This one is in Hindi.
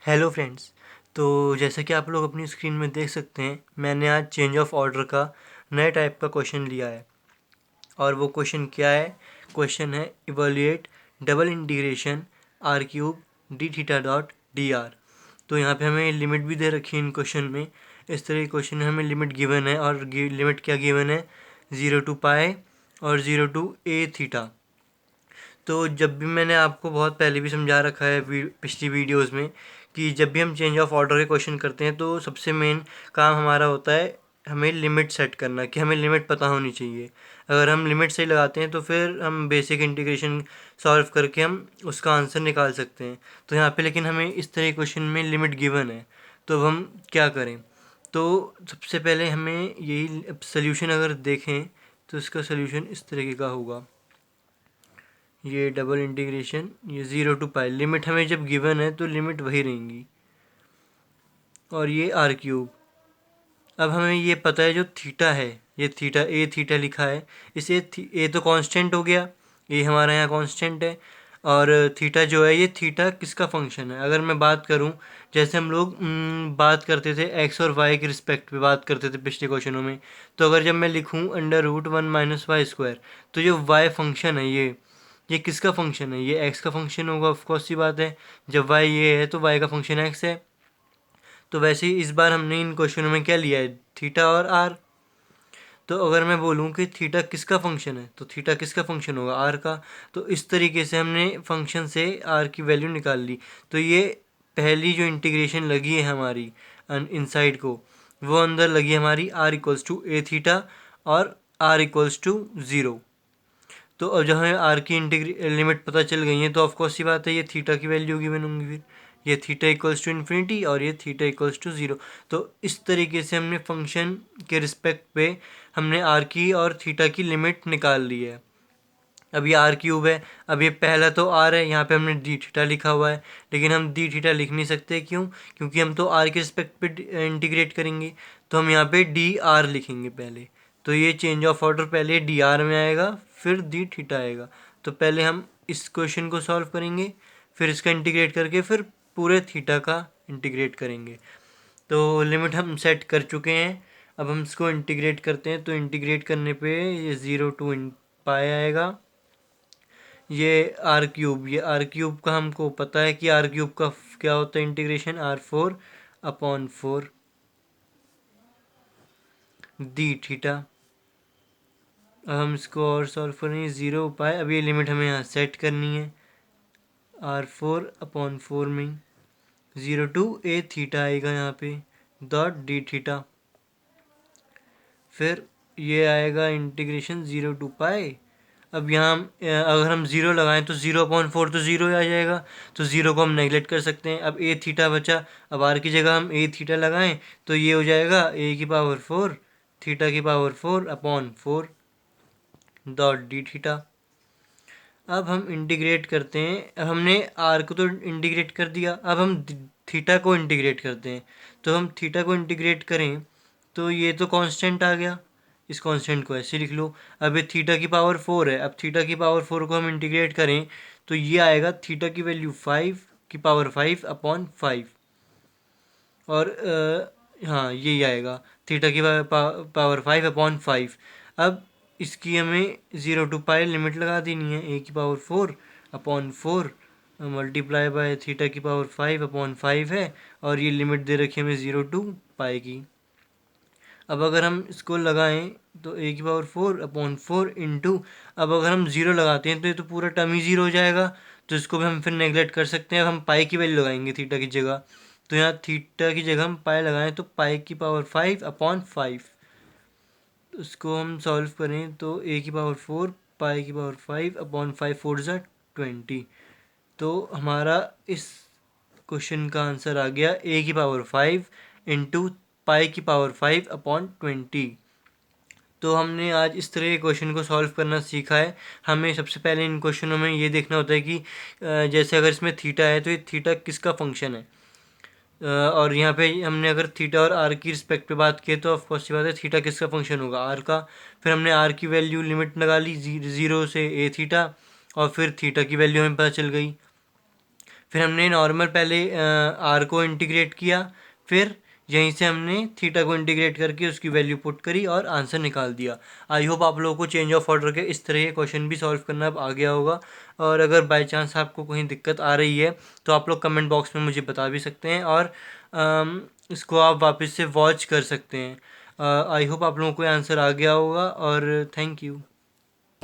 Hello friends. तो जैसा कि आप लोग अपनी स्क्रीन में देख सकते हैं, मैंने आज चेंज ऑफ ऑर्डर का नए टाइप का क्वेश्चन लिया है। और वो क्वेश्चन क्या है? क्वेश्चन है evaluate double integration R cube D theta dot D R. तो यहाँ पे हमें लिमिट भी दे रखी है इन क्वेश्चन में। इस तरह के क्वेश्चन में हमें लिमिट गिवन है, और लिमिट क्या गिवन है? 0 टू पाई और 0 टू ए थीटा। तो जब भी मैंने आपको बहुत पहले भी समझा रखा है पिछली वीडियोस में कि जब भी हम चेंज ऑफ ऑर्डर के क्वेश्चन करते हैं तो सबसे मेन काम हमारा होता है हमें लिमिट सेट करना, कि हमें लिमिट पता होनी चाहिए। अगर हम लिमिट सही लगाते हैं तो फिर हम बेसिक इंटीग्रेशन सॉल्व करके हम उसका आंसर निकाल सकते हैं। तो यहाँ पे लेकिन हमें इस तरह के क्वेश्चन में लिमिट गिवन है, तो अब हम क्या करें? तो सबसे पहले हमें यही सोल्यूशन अगर देखें तो इसका सोल्यूशन इस तरीके का होगा। ये डबल इंटीग्रेशन, ये 0 टू पाई, लिमिट हमें जब गिवन है तो लिमिट वही रहेंगी, और ये आर क्यूब। अब हमें ये पता है जो थीटा है, ये थीटा ए थीटा लिखा है, इसे ए तो कांस्टेंट हो गया, ये हमारा यहाँ कांस्टेंट है। और थीटा जो है, ये थीटा किसका फंक्शन है? अगर मैं बात करूँ, जैसे हम लोग बात करते थे एक्स और वाई के रिस्पेक्ट पे बात करते थे पिछले क्वेश्चनों में। तो अगर जब मैं लिखूँ under root 1 minus Y square, तो जो वाई फंक्शन है ये किसका फंक्शन है? ये एक्स का फंक्शन होगा, ऑफकोर्स सी बात है। जब वाई ये है तो वाई का फंक्शन एक्स है। तो वैसे ही इस बार हमने इन क्वेश्चनों में क्या लिया है? थीटा और आर। तो अगर मैं बोलूँ कि थीटा किसका फंक्शन है, तो थीटा किसका फंक्शन होगा? आर का। तो इस तरीके से हमने फंक्शन से आर की वैल्यू निकाल ली। तो ये पहली जो इंटीग्रेशन लगी है हमारी इनसाइड को, वो अंदर लगी हमारी R equals to A theta और आर इक्वल्स टू 0। तो अब जब हमें आर की लिमिट पता चल गई है तो ऑफकोर्स सी बात है ये थीटा की वैल्यू गिवन होंगी। फिर ये थीटा इक्वल्स टू इन्फिनिटी और ये थीटा इक्वल्स टू 0। तो इस तरीके से हमने फंक्शन के रिस्पेक्ट पे हमने आर की और थीटा की लिमिट निकाल ली है। अब ये आर क्यूब है, अब ये पहला तो आर है, यहाँ पे हमने डी थीटा लिखा हुआ है, लेकिन हम डी थीटा लिख नहीं सकते। क्यों? क्योंकि हम तो आर के रिस्पेक्ट पे इंटीग्रेट करेंगे। तो हम यहाँ पे डी आर लिखेंगे पहले। तो ये चेंज ऑफ ऑर्डर पहले डी आर में आएगा, फिर डी थीटा आएगा। तो पहले हम इस क्वेश्चन को सॉल्व करेंगे, फिर इसका इंटीग्रेट करके फिर पूरे थीटा का इंटीग्रेट करेंगे। तो लिमिट हम सेट कर चुके हैं, अब हम इसको इंटीग्रेट करते हैं। तो इंटीग्रेट करने पे ये 0 टू पाई आएगा। ये आर क्यूब, ये आर क्यूब का हमको पता है कि आर क्यूब का क्या होता है इंटीग्रेशन, R4/4 डी थीटा। अब हम इसको और सॉल्व करेंगे, 0 पाए। अब ये लिमिट हमें यहाँ सेट करनी है, R4/4 में 0 टू ए थीटा आएगा यहाँ पे, डॉट डी थीटा। फिर ये आएगा इंटीग्रेशन 0 टू पाई। अब यहाँ अगर हम 0 लगाएं तो 0/4 तो 0 ही आ जाएगा, तो 0 को हम नेगलेक्ट कर सकते हैं। अब ए थीटा बचा, अब आर की जगह हम ए थीटा लगाएं तो ये हो जाएगा A⁴ थीटा की पावर 4/4 डॉट डी थीटा। अब हम इंटीग्रेट करते हैं, अब हमने आर को तो इंटीग्रेट कर दिया, अब हम थीटा को इंटीग्रेट करते हैं। तो हम थीटा को इंटीग्रेट करें तो ये तो कांस्टेंट आ गया, इस कांस्टेंट को ऐसे लिख लो। अब ये थीटा की पावर 4 है, अब थीटा की पावर 4 को हम इंटीग्रेट करें तो ये आएगा थीटा की वैल्यू 5/5 और हाँ यही आएगा, थीटा की पावर 5/5। अब इसकी हमें 0 टू पाई लिमिट लगा देनी है, A⁴/4 मल्टीप्लाई बाय थीटा की पावर 5/5 है, और ये लिमिट दे रखी है हमें 0 टू पाई की। अब अगर हम इसको लगाएं तो A⁴/4 इंटू, अब अगर हम 0 लगाते हैं तो ये तो पूरा टर्म ही 0 हो जाएगा, तो इसको भी हम फिर नेगलेक्ट कर सकते हैं। अब हम पाई की वैल्यू लगाएंगे थीटा की जगह, तो यहाँ थीटा की जगह हम पाई लगाएं तो पाई की पावर 5/5। उसको हम सॉल्व करें तो A⁴ पाई की पावर 5/5 4 20। तो हमारा इस क्वेश्चन का आंसर आ गया A⁵ इंटू पाई की पावर 5/20। तो हमने आज इस तरह के क्वेश्चन को सॉल्व करना सीखा है। हमें सबसे पहले इन क्वेश्चनों में ये देखना होता है कि जैसे अगर इसमें थीटा है तो ये थीटा किसका फंक्शन है। और यहाँ पे हमने अगर थीटा और आर की रिस्पेक्ट पे बात की तो ऑफकोर्स बात है थीटा किसका फंक्शन होगा, आर का। फिर हमने आर की वैल्यू लिमिट लगा ली 0 से ए थीटा, और फिर थीटा की वैल्यू हमें पता चल गई। फिर हमने नॉर्मल पहले आर को इंटीग्रेट किया, फिर यहीं से हमने थीटा को इंटीग्रेट करके उसकी वैल्यू पुट करी और आंसर निकाल दिया। आई होप आप लोगों को चेंज ऑफ ऑर्डर के इस तरह के क्वेश्चन भी सॉल्व करना अब आ गया होगा। और अगर बाय चांस आपको कहीं दिक्कत आ रही है तो आप लोग कमेंट बॉक्स में मुझे बता भी सकते हैं, और इसको आप वापस से वॉच कर सकते हैं। आई होप आप लोगों को आंसर आ गया होगा, और थैंक यू।